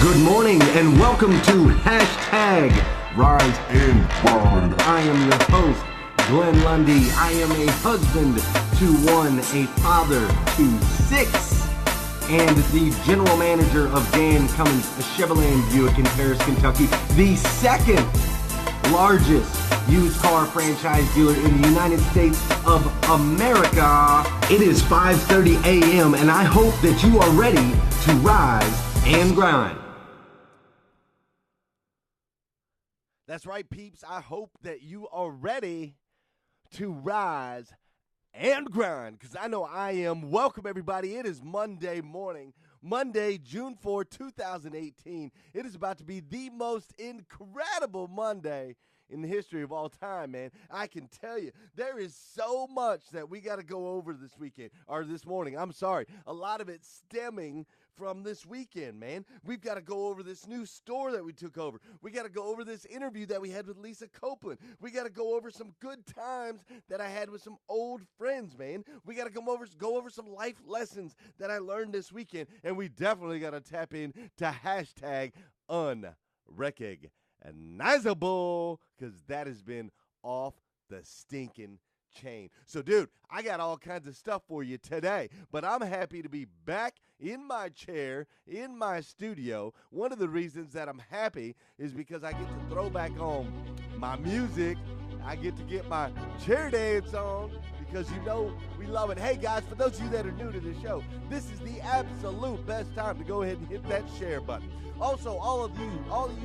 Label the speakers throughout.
Speaker 1: Good morning and welcome to Hashtag Rise and Grind. I am your host, Glenn Lundy. I am a husband to one, a father to six, and the general manager of Dan Cummins Chevrolet Buick in Paris, Kentucky, the second largest used car franchise dealer in the United States of America. It is 5:30 a.m. and I hope that you are ready to rise and grind.
Speaker 2: That's right, peeps. I hope that you are ready to rise and grind, because I know I am. Welcome, everybody. It is Monday morning, Monday, June 4, 2018. It is about to be the most incredible Monday in the history of all time, man. I can tell you, there is so much that we got to go over this weekend, or this morning. I'm sorry. A lot of it stemming from this weekend, man. We've got to go over this new store that we took over. We got to go over this interview that we had with Lisa Copeland. We got to go over some good times that I had with some old friends, man. We got to go over some life lessons that I learned this weekend, and we definitely got to tap in to hashtag unrecognizable, because that has been off the stinking chain. So, dude, I got all kinds of stuff for you today, but I'm happy to be back in my chair, in my studio. One of the reasons that I'm happy is because I get to throw back on my music. I get to get my chair dance on, because you know we love it. Hey, guys, for those of you that are new to the show, this is the absolute best time to go ahead and hit that share button. Also, all of you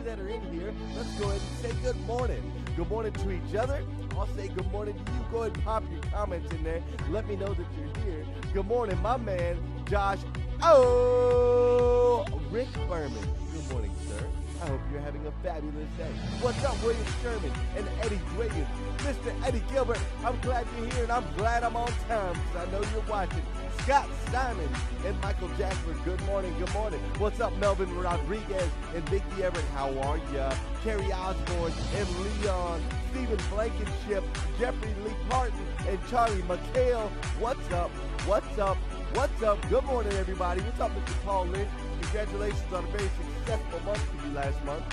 Speaker 2: that are in here, let's go ahead and say good morning. Good morning to each other. I'll say good morning to you. Go ahead and pop your comments in there. Let me know that you're here. Good morning, my man, Josh. Oh, Rick Berman. Good morning, sir. I hope you're having a fabulous day. What's up, William Sherman and Eddie Wiggins? Mr. Eddie Gilbert, I'm glad you're here, and I'm glad I'm on time, because I know you're watching. Scott Simon and Michael Jasper, good morning, good morning. What's up, Melvin Rodriguez and Vicki Everett, how are ya? Kerry Osborne and Leon, Stephen Blankenship, Jeffrey Lee Parton, and Charlie McHale. What's up, what's up, what's up? Good morning, everybody. What's up, Mr. Paul Lynch? Congratulations on a very successful month for you last month.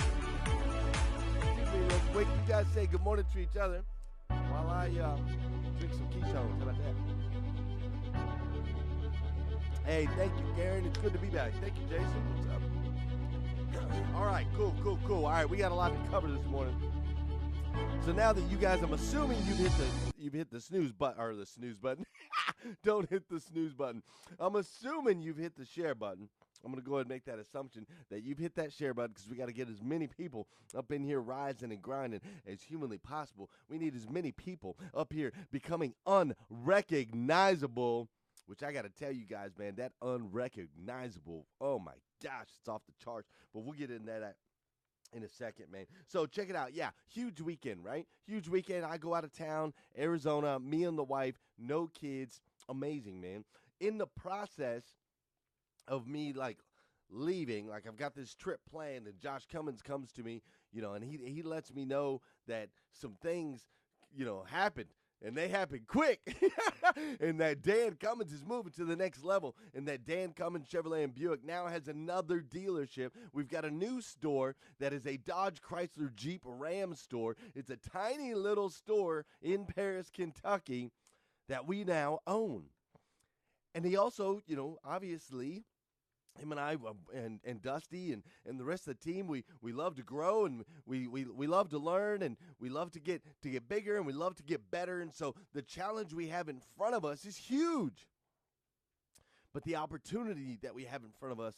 Speaker 2: Excuse me real quick. You guys say good morning to each other while I drink some ketones. How about that? Hey, thank you, Karen. It's good to be back. Thank you, Jason. What's up? All right, cool. All right, we got a lot to cover this morning. So now that you guys, I'm assuming you've hit the snooze button, or the snooze button. Don't hit the snooze button. I'm assuming you've hit the share button. I'm going to go ahead and make that assumption that you've hit that share button, because we got to get as many people up in here rising and grinding as humanly possible. We need as many people up here becoming unrecognizable, which I got to tell you guys, man, that unrecognizable, oh my gosh, it's off the charts. But we'll get into that in a second, man. So check it out. Yeah, huge weekend, right? Huge weekend. I go out of town, Arizona, me and the wife, no kids. Amazing, man. In the process of me, like, leaving, like, I've got this trip planned, and Josh Cummins comes to me, you know, and he lets me know that some things, you know, happened. And they happen quick, and that Dan Cummins is moving to the next level, and that Dan Cummins Chevrolet and Buick now has another dealership. We've got a new store that is a Dodge Chrysler Jeep Ram store. It's a tiny little store in Paris, Kentucky, that we now own. And he also, you know, obviously, him and I and Dusty and the rest of the team, we love to grow, and we love to learn, and we love to get bigger, and we love to get better. And so the challenge we have in front of us is huge. But the opportunity that we have in front of us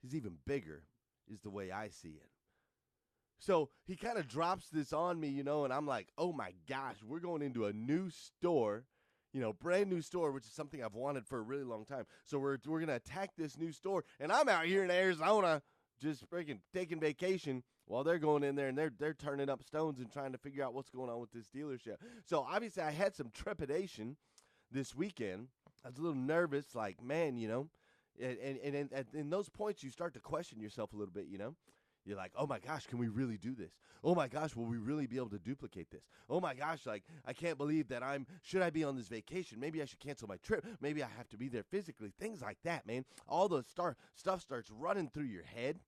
Speaker 2: is even bigger, is the way I see it. So he kind of drops this on me, you know, and I'm like, oh my gosh, we're going into a new store. You know, brand new store, which is something I've wanted for a really long time. So we're going to attack this new store, and I'm out here in Arizona just freaking taking vacation while they're going in there, and they're turning up stones and trying to figure out what's going on with this dealership. So obviously I had some trepidation this weekend. I was a little nervous, like, man, you know, and in those points you start to question yourself a little bit, you know. You're like, oh my gosh, can we really do this? Oh my gosh, will we really be able to duplicate this? Oh my gosh, like, I can't believe that should I be on this vacation? Maybe I should cancel my trip. Maybe I have to be there physically. Things like that, man. All the stuff starts running through your head.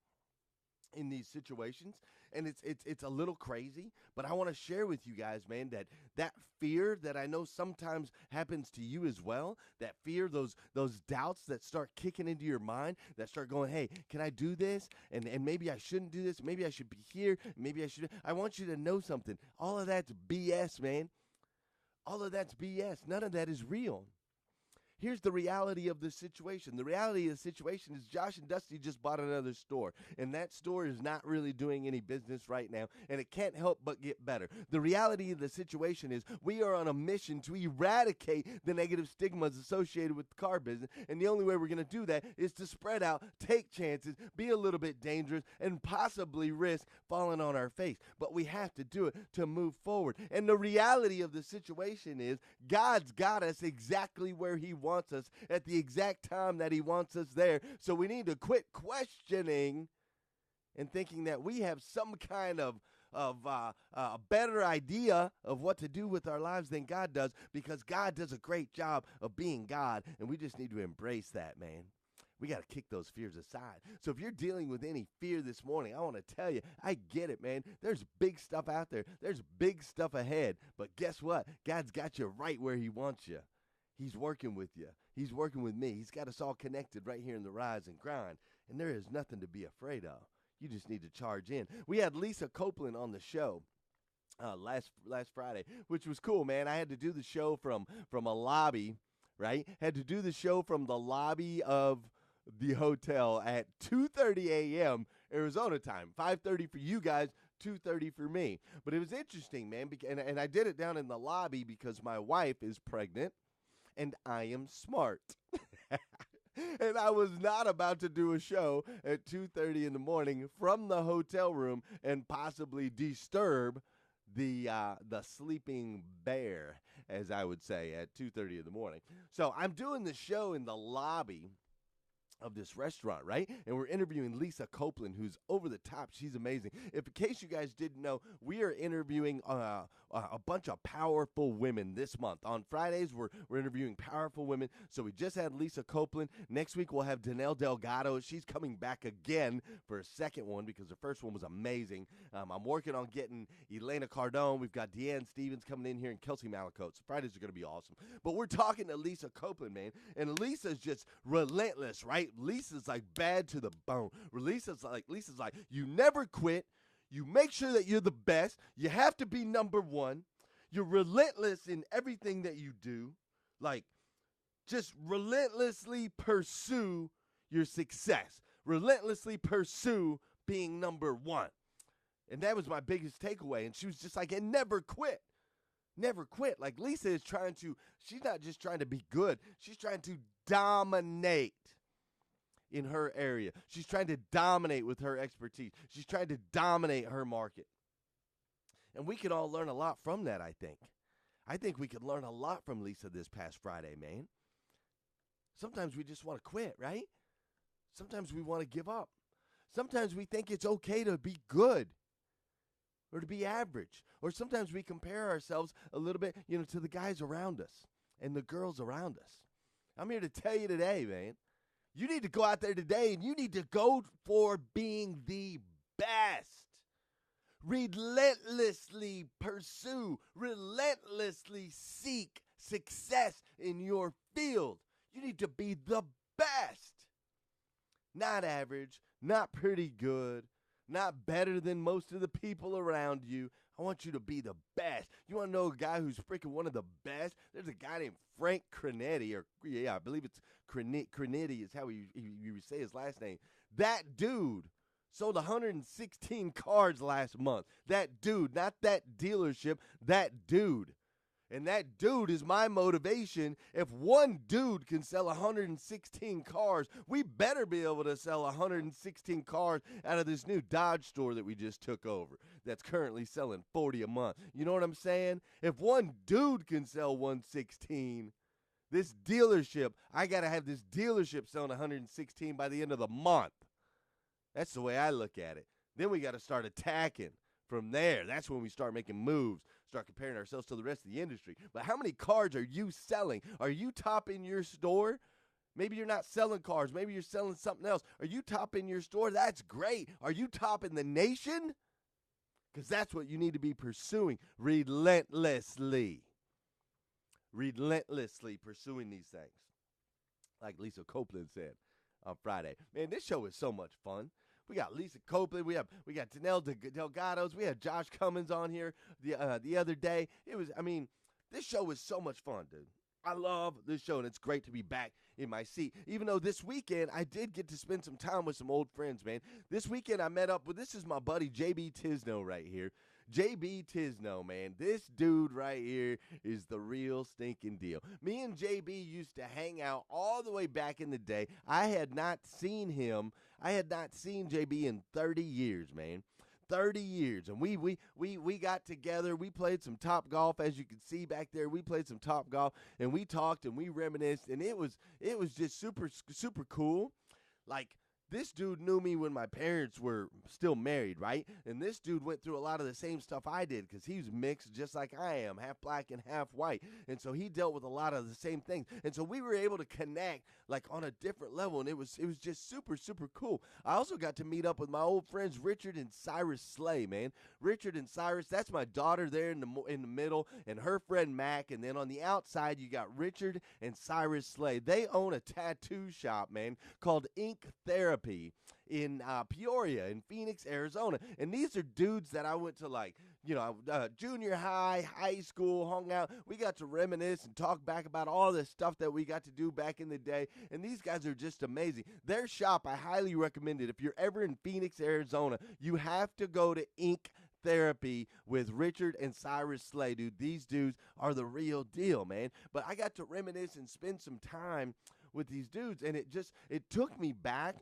Speaker 2: in these situations, and it's a little crazy, but I want to share with you guys, man, that fear that I know sometimes happens to you as well, that fear, those doubts that start kicking into your mind, that start going, hey, can I do this? And maybe I shouldn't do this. Maybe I should be here. Maybe I should. I want you to know something. All of that's BS, man. All of that's BS. None of that is real. Here's the reality of the situation. The reality of the situation is Josh and Dusty just bought another store, and that store is not really doing any business right now, and it can't help but get better. The reality of the situation is we are on a mission to eradicate the negative stigmas associated with the car business, and the only way we're going to do that is to spread out, take chances, be a little bit dangerous, and possibly risk falling on our face. But we have to do it to move forward. And the reality of the situation is God's got us exactly where He wants us at the exact time that He wants us there. So we need to quit questioning and thinking that we have some kind of a better idea of what to do with our lives than God does, because God does a great job of being God, and we just need to embrace that, man. We got to kick those fears aside. So if you're dealing with any fear this morning, I want to tell you, I get it, man. There's big stuff out there. There's big stuff ahead. But guess what? God's got you right where He wants you. He's working with you. He's working with me. He's got us all connected right here in the Rise and Grind. And there is nothing to be afraid of. You just need to charge in. We had Lisa Copeland on the show last Friday, which was cool, man. I had to do the show from a lobby, right? Had to do the show from the lobby of the hotel at 2:30 a.m. Arizona time. 5:30 for you guys, 2:30 for me. But it was interesting, man, and I did it down in the lobby because my wife is pregnant. And I am smart. And I was not about to do a show at 2:30 in the morning from the hotel room and possibly disturb the sleeping bear, as I would say, at 2:30 in the morning. So I'm doing the show in the lobby of this restaurant, right? And we're interviewing Lisa Copeland, who's over the top. She's amazing. In case you guys didn't know, we are interviewing a bunch of powerful women this month. On Fridays, we're interviewing powerful women. So we just had Lisa Copeland. Next week, we'll have Danelle Delgado. She's coming back again for a second one because the first one was amazing. I'm working on getting Elena Cardone. We've got Deanne Stevens coming in here and Kelsey Malacote. So Fridays are going to be awesome. But we're talking to Lisa Copeland, man. And Lisa's just relentless, right? Lisa's like bad to the bone. Lisa's like, you never quit. You make sure that you're the best. You have to be number one. You're relentless in everything that you do. Like, just relentlessly pursue your success. Relentlessly pursue being number one. And that was my biggest takeaway. And she was just like, and never quit. Never quit. Like, Lisa is she's not just trying to be good. She's trying to dominate in her area. She's trying to dominate with her expertise. She's trying to dominate her market. And we can all learn a lot from that, I think. I think we could learn a lot from Lisa this past Friday, man. Sometimes we just want to quit, right? Sometimes we want to give up. Sometimes we think it's okay to be good or to be average. Or sometimes we compare ourselves a little bit, to the guys around us and the girls around us. I'm here to tell you today, man, you need to go out there today and you need to go for being the best. Relentlessly pursue, relentlessly seek success in your field. You need to be the best. Not average, not pretty good, not better than most of the people around you. I want you to be the best. You want to know a guy who's freaking one of the best? There's a guy named Frank Cronetti, I believe it's Cronetti is how you say his last name. That dude sold 116 cars last month. That dude, not that dealership, that dude. And that dude is my motivation. If one dude can sell 116 cars, we better be able to sell 116 cars out of this new Dodge store that we just took over that's currently selling 40 a month. You know what I'm saying? If one dude can sell 116, this dealership, I got to have this dealership selling 116 by the end of the month. That's the way I look at it. Then we got to start attacking from there. That's when we start making moves, start comparing ourselves to the rest of the industry. But how many cars are you selling? Are you topping your store? Maybe you're not selling cars. Maybe you're selling something else. Are you topping your store? That's great. Are you topping the nation? Because that's what you need to be pursuing relentlessly. Relentlessly pursuing these things. Like Lisa Copeland said on Friday. Man, this show is so much fun. We got Lisa Copeland. We got Danelle Delgados. We had Josh Cummins on here the other day. This show is so much fun, dude. I love this show, and it's great to be back in my seat. Even though this weekend I did get to spend some time with some old friends, man. This weekend I met up with, this is my buddy JB Tisno right here. JB Tisno, man. This dude right here is the real stinking deal. Me and JB used to hang out all the way back in the day. I had not seen JB in 30 years, man. 30 years, and we got together. We played some Top Golf, as you can see back there. We played some Top Golf, and we talked and we reminisced, and it was just super cool. Like, this dude knew me when my parents were still married, right? And this dude went through a lot of the same stuff I did because he's mixed just like I am, half black and half white. And so he dealt with a lot of the same things. And so we were able to connect like on a different level, and it was just super cool. I also got to meet up with my old friends Richard and Cyrus Slay, man. Richard and Cyrus, that's my daughter there in the middle, and her friend Mac. And then on the outside, you got Richard and Cyrus Slay. They own a tattoo shop, man, called Ink Therapy in Peoria, in Phoenix, Arizona. And these are dudes that I went to junior high, high school, hung out. We got to reminisce and talk back about all the stuff that we got to do back in the day. And these guys are just amazing. Their shop, I highly recommend it. If you're ever in Phoenix, Arizona, you have to go to Ink Therapy with Richard and Cyrus Slay, dude. These dudes are the real deal, man. But I got to reminisce and spend some time with these dudes, and it took me back.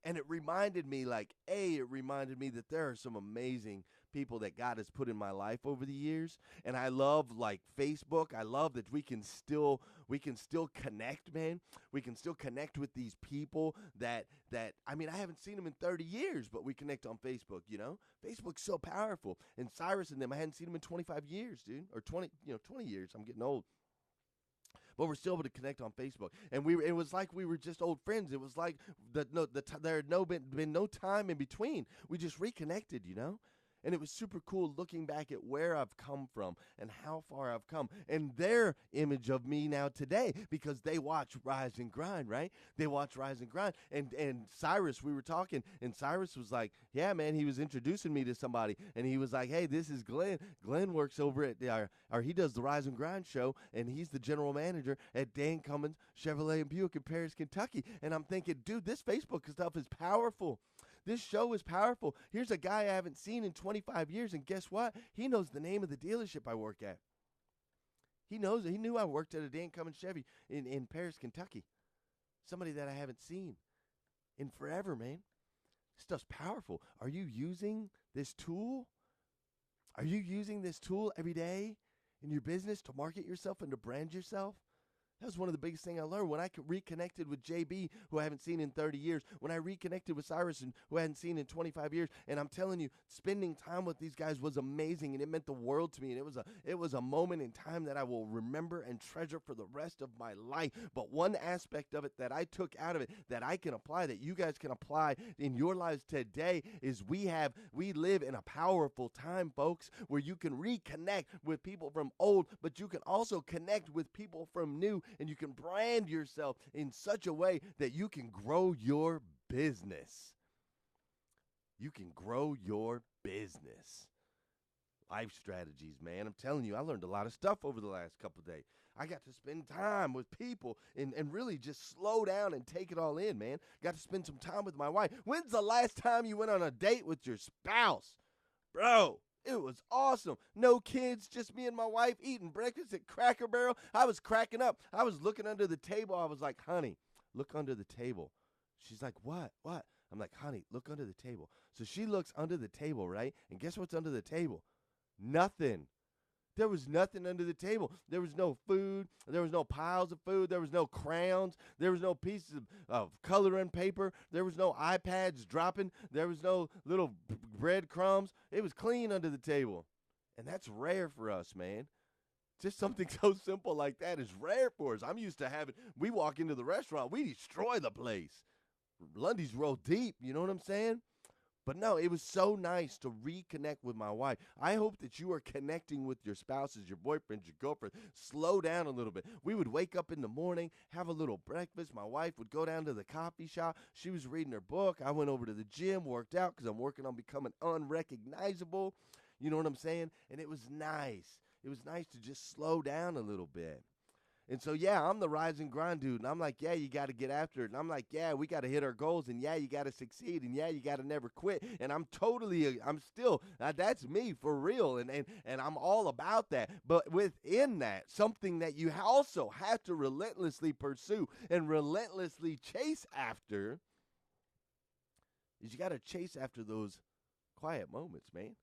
Speaker 2: And it reminded me that there are some amazing people that God has put in my life over the years. And I love like Facebook. I love that we can still connect, man. We can still connect with these people that I haven't seen them in 30 years, but we connect on Facebook, you know? Facebook's so powerful. And Cyrus and them, I hadn't seen them in 25 years, dude. Or 20 years. I'm getting old. But we're still able to connect on Facebook, and it was like we were just old friends. It was like there had been no time in between. We just reconnected, you know. And it was super cool looking back at where I've come from and how far I've come and their image of me now today, because they watch Rise and Grind, right? They watch Rise and Grind. And Cyrus, we were talking, and Cyrus was like, yeah, man, he was introducing me to somebody. And he was like, hey, this is Glenn. Glenn works over at, he does the Rise and Grind show, and he's the general manager at Dan Cummins Chevrolet and Buick in Paris, Kentucky. And I'm thinking, dude, this Facebook stuff is powerful. This show is powerful. Here's a guy I haven't seen in 25 years, and guess what? He knows the name of the dealership I work at. He knows it. He knew I worked at a Dan Cummins Chevy in Paris, Kentucky. Somebody that I haven't seen in forever, man. This stuff's powerful. Are you using this tool? Are you using this tool every day in your business to market yourself and to brand yourself? That was one of the biggest things I learned when I reconnected with JB, who I haven't seen in 30 years, when I reconnected with Cyrus, who I hadn't seen in 25 years. And I'm telling you, spending time with these guys was amazing, and it meant the world to me. And it was a moment in time that I will remember and treasure for the rest of my life. But one aspect of it that I took out of it that I can apply, that you guys can apply in your lives today, is we live in a powerful time, folks, where you can reconnect with people from old, but you can also connect with people from new. And you can brand yourself in such a way that you can grow your business. You can grow your business. Life strategies, man. I'm telling you, I learned a lot of stuff over the last couple of days. I got to spend time with people and really just slow down and take it all in, man. Got to spend some time with my wife. When's the last time you went on a date with your spouse? Bro. It was awesome. No kids, just me and my wife eating breakfast at Cracker Barrel. I was cracking up. I was looking under the table. I was like, honey, look under the table. She's like, what? I'm like, honey, look under the table. So she looks under the table, right? And guess what's under the table? Nothing. There was nothing under the table. There was no food. There was no piles of food. There was no crayons. There was no pieces of coloring paper. There was no iPads dropping. There was no little breadcrumbs. It was clean under the table. And that's rare for us, man. Just something so simple like that is rare for us. I'm used to having, we walk into the restaurant, we destroy the place. Lundy's roll deep, you know what I'm saying? But no, it was so nice to reconnect with my wife. I hope that you are connecting with your spouses, your boyfriends, your girlfriend. Slow down a little bit. We would wake up in the morning, have a little breakfast. My wife would go down to the coffee shop. She was reading her book. I went over to the gym, worked out because I'm working on becoming unrecognizable. You know what I'm saying? And it was nice. It was nice to just slow down a little bit. And so, yeah, I'm the rise and grind dude. And I'm like, yeah, you got to get after it. And I'm like, yeah, we got to hit our goals. And, yeah, you got to succeed. And, yeah, you got to never quit. And I'm still, that's me for real. And I'm all about that. But within that, something that you also have to relentlessly pursue and relentlessly chase after is you got to chase after those quiet moments, man.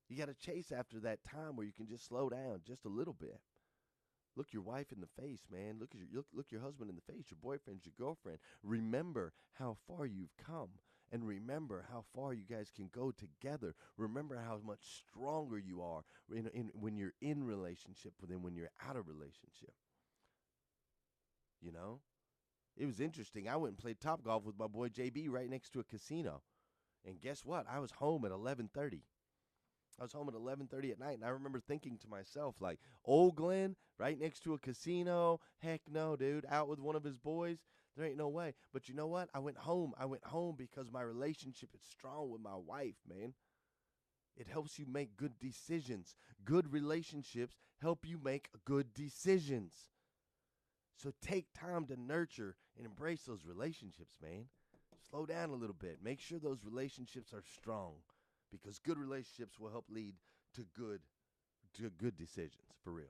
Speaker 2: You got to chase after that time where you can just slow down just a little bit. Look your wife in the face, man. Look your husband in the face, your boyfriend, your girlfriend. Remember how far you've come, and remember how far you guys can go together. Remember how much stronger you are when you're in relationship than when you're out of relationship. You know, it was interesting. I went and played Topgolf with my boy JB right next to a casino, and guess what? I was home at 11:30. I was home at 11:30 at night, and I remember thinking to myself, like, old Glenn, right next to a casino? Heck no, dude. Out with one of his boys? There ain't no way. But you know what? I went home. I went home because my relationship is strong with my wife, man. It helps you make good decisions. Good relationships help you make good decisions. So take time to nurture and embrace those relationships, man. Slow down a little bit. Make sure those relationships are strong. Because good relationships will help lead to good decisions, for real.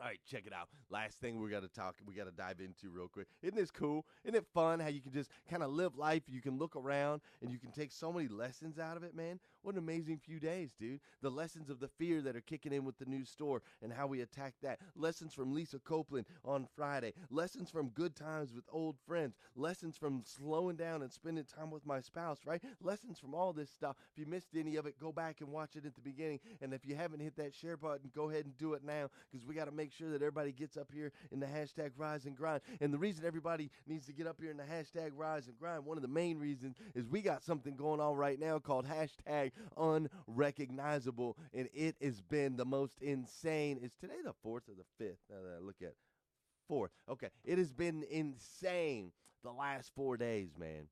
Speaker 2: All right, check it out. Last thing we got to dive into real quick. Isn't this cool? Isn't it fun how you can just kind of live life? You can look around and you can take so many lessons out of it, man. What an amazing few days, dude. The lessons of the fear that are kicking in with the new store and how we attack that. Lessons from Lisa Copeland on Friday. Lessons from good times with old friends. Lessons from slowing down and spending time with my spouse, right? Lessons from all this stuff. If you missed any of it, go back and watch it at the beginning. And if you haven't hit that share button, go ahead and do it now because we got to make sure that everybody gets up here in the hashtag rise and grind. And the reason everybody needs to get up here in the hashtag rise and grind, one of the main reasons is we got something going on right now called hashtag unrecognizable, and it has been the most insane. Is today the 4th or the 5th? Now that I look at 4th. Okay, it has been insane the last 4 days, man.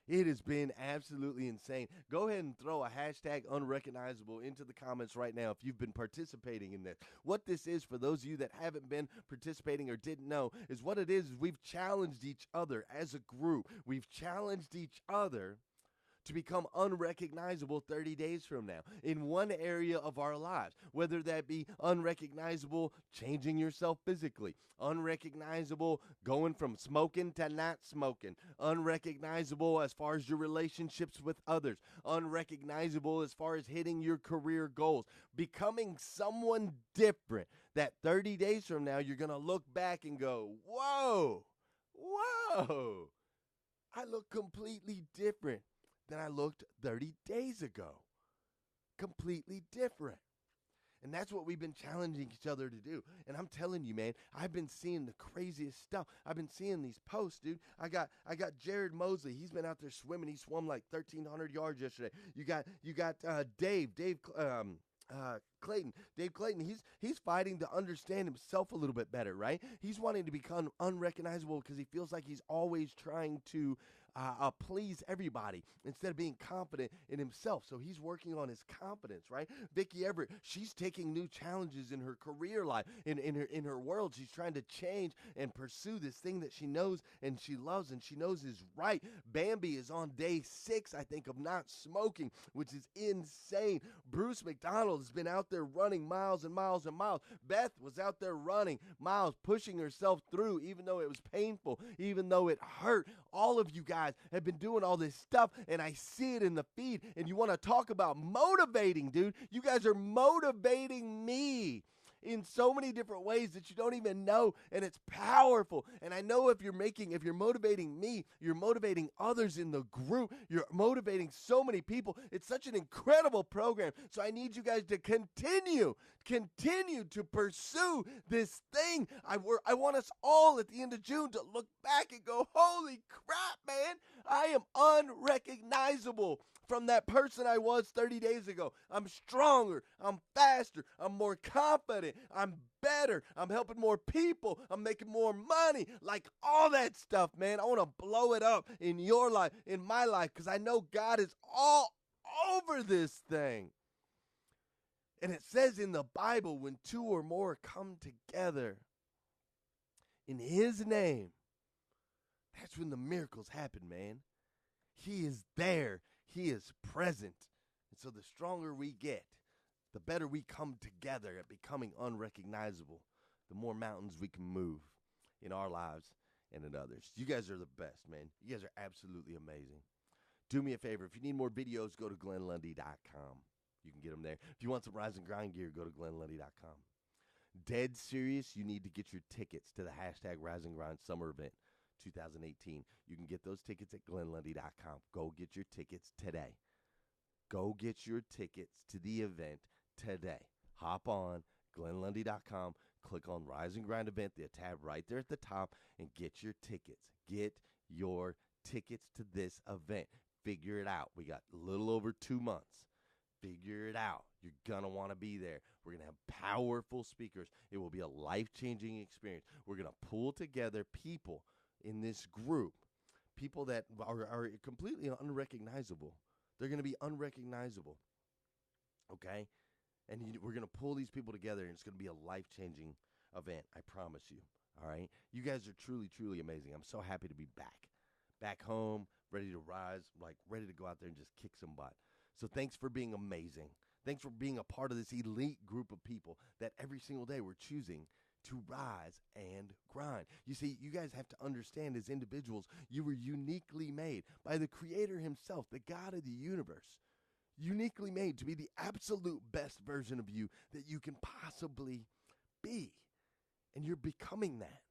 Speaker 2: It has been absolutely insane. Go ahead and throw a hashtag unrecognizable into the comments right now if you've been participating in this. What this is, for those of you that haven't been participating or didn't know, is what it is we've challenged each other as a group. We've challenged each other to become unrecognizable 30 days from now in one area of our lives, whether that be unrecognizable changing yourself physically, unrecognizable going from smoking to not smoking, unrecognizable as far as your relationships with others, unrecognizable as far as hitting your career goals, becoming someone different that 30 days from now you're going to look back and go, whoa, I look completely different than I looked 30 days ago. Completely different. And that's what we've been challenging each other to do. And I'm telling you, man, I've been seeing the craziest stuff. I've been seeing these posts, dude. I got Jared Mosley. He's been out there swimming. He swam like 1,300 yards yesterday. You got Dave Clayton. Dave Clayton, he's fighting to understand himself a little bit better, right? He's wanting to become unrecognizable because he feels like he's always trying to please everybody instead of being confident in himself. So he's working on his confidence, right? Vicki Everett, she's taking new challenges in her career life, in her world. She's trying to change and pursue this thing that she knows and she loves and she knows is right. Bambi is on day 6, I think, of not smoking, which is insane. Bruce McDonald has been out there running miles and miles and miles. Beth was out there running miles, pushing herself through, even though it was painful, even though it hurt. All of you guys have been doing all this stuff, and I see it in the feed, and you want to talk about motivating, dude. You guys are motivating me in so many different ways that you don't even know, and it's powerful. And I know if you're motivating me, you're motivating others in the group, you're motivating so many people. It's such an incredible program. So I need you guys to continue to pursue this thing. I want us all at the end of June to look back and go, holy crap, man, I am unrecognizable from that person I was 30 days ago. I'm stronger, I'm faster, I'm more confident, I'm better, I'm helping more people, I'm making more money, like all that stuff, man. I want to blow it up in your life, in my life, because I know God is all over this thing. And it says in the Bible, when two or more come together in his name, that's when the miracles happen, man. He is there. He is present. And so the stronger we get, the better we come together at becoming unrecognizable, the more mountains we can move in our lives and in others. You guys are the best, man. You guys are absolutely amazing. Do me a favor. If you need more videos, go to GlennLundy.com. You can get them there. If you want some Rise and Grind gear, go to GlennLundy.com. Dead serious, you need to get your tickets to the hashtag Rise and Grind Summer Event 2018. You can get those tickets at GlennLundy.com. Go get your tickets today. Go get your tickets to the event today. Hop on GlennLundy.com. Click on Rise and Grind Event, the tab right there at the top, and get your tickets. Get your tickets to this event. Figure it out. We got a little over 2 months. Figure it out. You're going to want to be there. We're going to have powerful speakers. It will be a life-changing experience. We're going to pull together people in this group, people that are completely unrecognizable. They're going to be unrecognizable, okay? And we're going to pull these people together, and it's going to be a life-changing event, I promise you, all right? You guys are truly, truly amazing. I'm so happy to be back home, ready to rise, like ready to go out there and just kick some butt. So thanks for being amazing. Thanks for being a part of this elite group of people that every single day we're choosing to rise and grind. You see, you guys have to understand as individuals, you were uniquely made by the Creator himself, the God of the universe. Uniquely made to be the absolute best version of you that you can possibly be. And you're becoming that.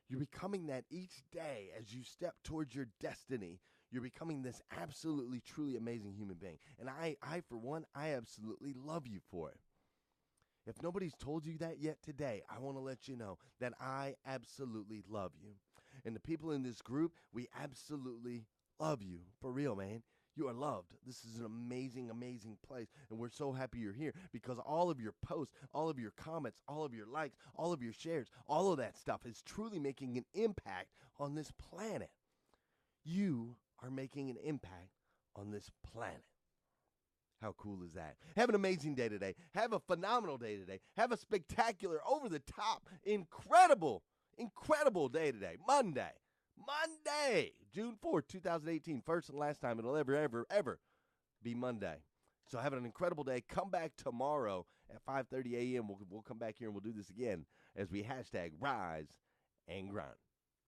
Speaker 2: You're becoming that each day as you step towards your destiny. You're becoming this absolutely, truly amazing human being. And I for one, I absolutely love you for it. If nobody's told you that yet today, I want to let you know that I absolutely love you. And the people in this group, we absolutely love you. For real, man. You are loved. This is an amazing, amazing place. And we're so happy you're here because all of your posts, all of your comments, all of your likes, all of your shares, all of that stuff is truly making an impact on this planet. You are making an impact on this planet. How cool is that? Have an amazing day today. Have a phenomenal day today. Have a spectacular, over-the-top, incredible day today. Monday, June 4th, 2018. First and last time it'll ever be Monday. So have an incredible day. Come back tomorrow at 5:30 a.m. We'll come back here and we'll do this again as we hashtag Rise and Grind.